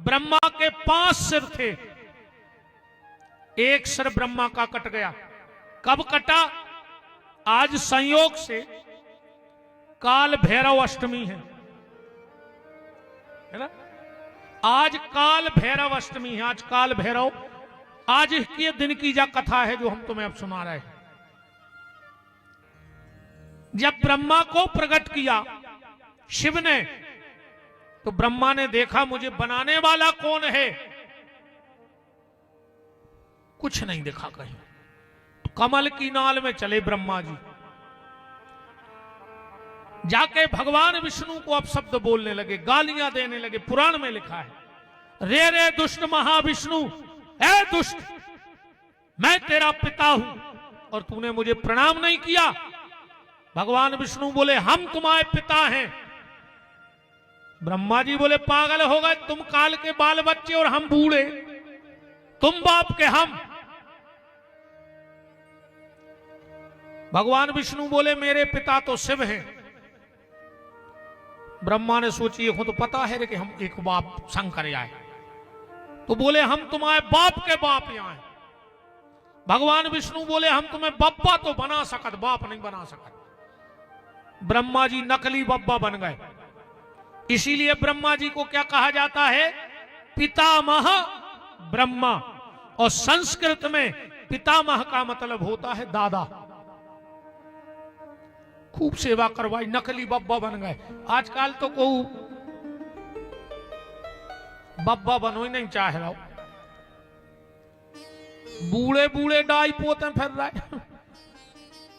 ब्रह्मा के 5 सिर थे, एक सिर ब्रह्मा का कट गया। कब कटा? आज संयोग से काल भैरव अष्टमी है ना? आज काल भैरव अष्टमी है। आज काल भैरव, आज के दिन की जा कथा है जो हम तुम्हें अब सुना रहे हैं। जब ब्रह्मा को प्रकट किया शिव ने, तो ब्रह्मा ने देखा मुझे बनाने वाला कौन है, कुछ नहीं देखा कहीं। कमल की नाल में चले ब्रह्मा जी, जाके भगवान विष्णु को अपशब्द बोलने लगे, गालियां देने लगे। पुराण में लिखा है, रे रे दुष्ट महाविष्णु, ए दुष्ट, मैं तेरा पिता हूं और तूने मुझे प्रणाम नहीं किया। भगवान विष्णु बोले हम तुम्हारे पिता हैं। ब्रह्मा जी बोले पागल हो गए, तुम काल के बाल बच्चे और हम बूढ़े, तुम बाप के हम। भगवान विष्णु बोले मेरे पिता तो शिव हैं। ब्रह्मा ने सोची ये तो पता है कि हम एक बाप शंकर आए, तो बोले हम तुम्हारे बाप के बाप यहां हैं। भगवान विष्णु बोले हम तुम्हें बब्बा तो बना सकत, बाप नहीं बना सकत। ब्रह्मा जी नकली बब्बा बन गए। इसीलिए ब्रह्मा जी को क्या कहा जाता है? पितामह ब्रह्मा। और संस्कृत में पितामह का मतलब होता है दादा। खूब सेवा करवाई, नकली बब्बा बन गए। आजकल तो कोई बब्बा बनो ही नहीं चाह रहा। बूढ़े बूढ़े डाई पोते फिर रहे,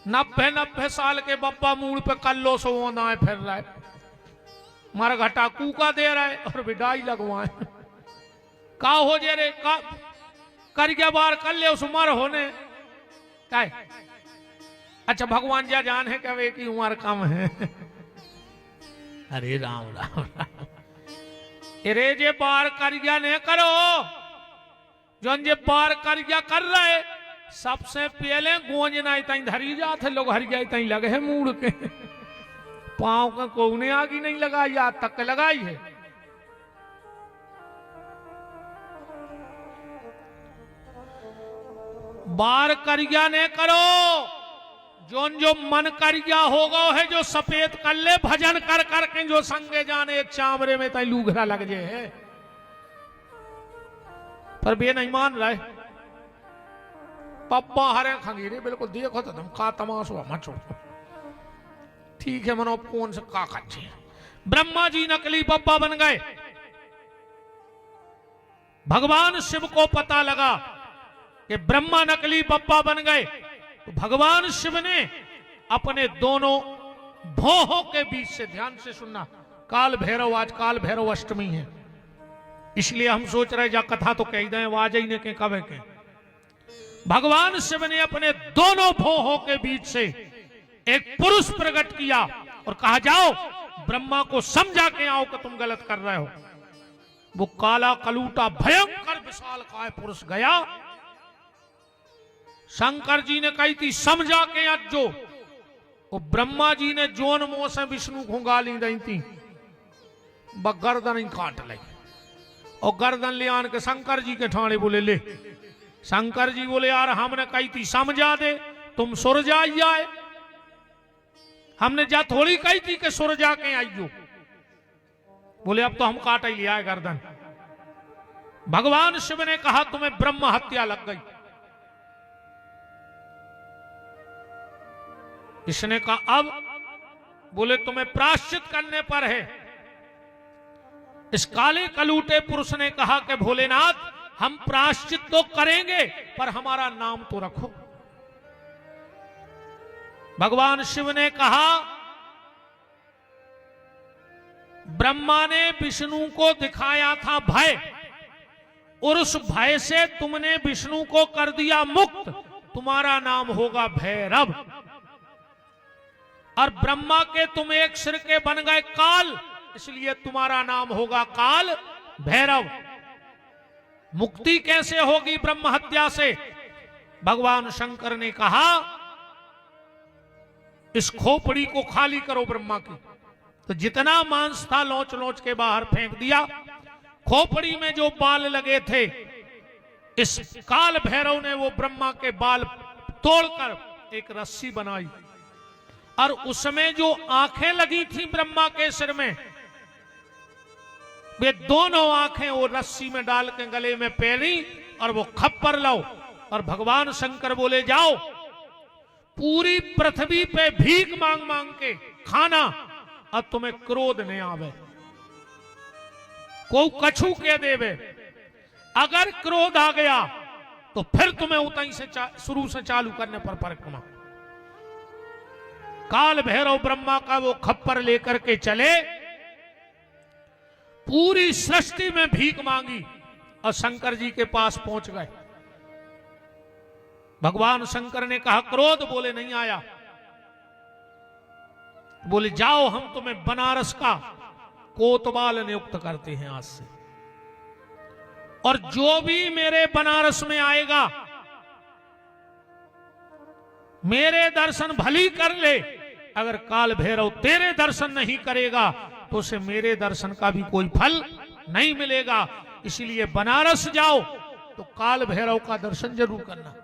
90 साल के बब्बा मूड पे कल्लो सोना फिर रहा है, मरघटा कूका दे रहा है और विदाई लगवाए। का हो जे रे का कर गया बार कर ले उस उम्र होने क्या? अच्छा भगवान जा जान है क्या वे की उम्र कम है? अरे राम राम राम, अरे जे बार कर गया नहीं करो, जो जे बार कर गया कर रहे, सबसे पहले गोंजना तई धरी जाते लोग, हरिया तई लगे है मूड के। पांव का कोने आगे नहीं लगाई, आज तक लगाई है। बार करिया ने करो, जो मन करिया होगा है, जो सफेद कर ले भजन कर करके, जो संगे जाने चामरे में तई लूघरा लग जे है। पर बे नहीं मान रहे, पप्पा हरे खंगीरे बिल्कुल देखो तो तुम का तमाशा मत छोड़ो। ठीक है मनो कौन से का कच्चे। ब्रह्मा जी नकली बब्बा बन गए। भगवान शिव को पता लगा कि ब्रह्मा नकली बब्बा बन गए, तो भगवान शिव ने अपने दोनों भौहों के बीच से, ध्यान से सुनना, काल भैरव, आज काल भैरव अष्टमी है, इसलिए हम सोच रहे जा कथा तो कह दें आवाज ही ने के कब के। भगवान शिव ने अपने दोनों भौहों के बीच से एक पुरुष प्रकट किया और कहा जाओ ब्रह्मा को समझा के आओ कि तुम गलत कर रहे हो। वो काला कलूटा भयंकर विशाल काय पुरुष गया। शंकर जी ने कही थी समझा के आज जो, वो ब्रह्मा जी ने जोन मोह से विष्णु को गाली दी थी, गर्दन ही काट ली और गर्दन ले आन के शंकर जी के ठाणे बोले ले। शंकर जी बोले यार हमने कही थी समझा दे, तुम सुर जाइए, हमने जा थोड़ी कही थी कि सुर जाके आइयो। बोले अब तो हम काट ही लिया है गर्दन। भगवान शिव ने कहा तुम्हें ब्रह्म हत्या लग गई। इसने कहा अब, बोले तुम्हें प्रायश्चित करने पर है। इस काले कलूटे पुरुष ने कहा कि भोलेनाथ हम प्रायश्चित तो करेंगे पर हमारा नाम तो रखो। भगवान शिव ने कहा ब्रह्मा ने विष्णु को दिखाया था भय, और उस भय से तुमने विष्णु को कर दिया मुक्त, तुम्हारा नाम होगा भैरव। और ब्रह्मा के तुम एक सिर के बन गए काल, इसलिए तुम्हारा नाम होगा काल भैरव। मुक्ति कैसे होगी ब्रह्म हत्या से? भगवान शंकर ने कहा इस खोपड़ी को खाली करो ब्रह्मा की। तो जितना मांस था लोच लोच के बाहर फेंक दिया। खोपड़ी में जो बाल लगे थे, इस काल भैरव ने वो ब्रह्मा के बाल तोड़कर एक रस्सी बनाई और उसमें जो आंखें लगी थी ब्रह्मा के सिर में, वे दोनों आंखें वो रस्सी में डाल के गले में पहनी और वो खप्पर लाओ। और भगवान शंकर बोले जाओ पूरी पृथ्वी पे भीख मांग मांग के खाना, और तुम्हें क्रोध नहीं आवे, को कछु कह देवे। अगर क्रोध आ गया तो फिर तुम्हें उतई से शुरू से चालू करने पर परिक्रमा। काल भैरव ब्रह्मा का वो खप्पर लेकर के चले, पूरी सृष्टि में भीख मांगी और शंकर जी के पास पहुंच गए। भगवान शंकर ने कहा क्रोध, बोले नहीं आया। बोले जाओ हम तुम्हें बनारस का कोतवाल नियुक्त करते हैं आज से, और जो भी मेरे बनारस में आएगा मेरे दर्शन भली कर ले, अगर काल भैरव तेरे दर्शन नहीं करेगा तो उसे मेरे दर्शन का भी कोई फल नहीं मिलेगा। इसलिए बनारस जाओ तो काल भैरव का दर्शन जरूर करना।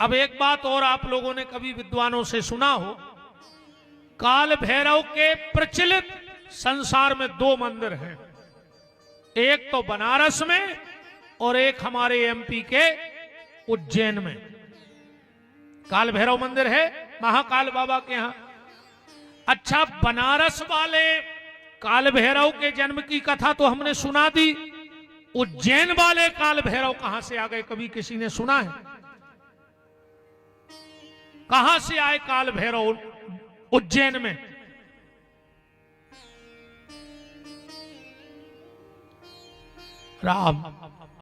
अब एक बात और, आप लोगों ने कभी विद्वानों से सुना हो, काल भैरव के प्रचलित संसार में 2 मंदिर हैं, एक तो बनारस में और एक हमारे एमपी के उज्जैन में काल भैरव मंदिर है, महाकाल बाबा के यहां। अच्छा, बनारस वाले काल भैरव के जन्म की कथा तो हमने सुना दी, उज्जैन वाले काल भैरव कहां से आ गए, कभी किसी ने सुना है? कहां से आए काल भैरव उज्जैन में? राम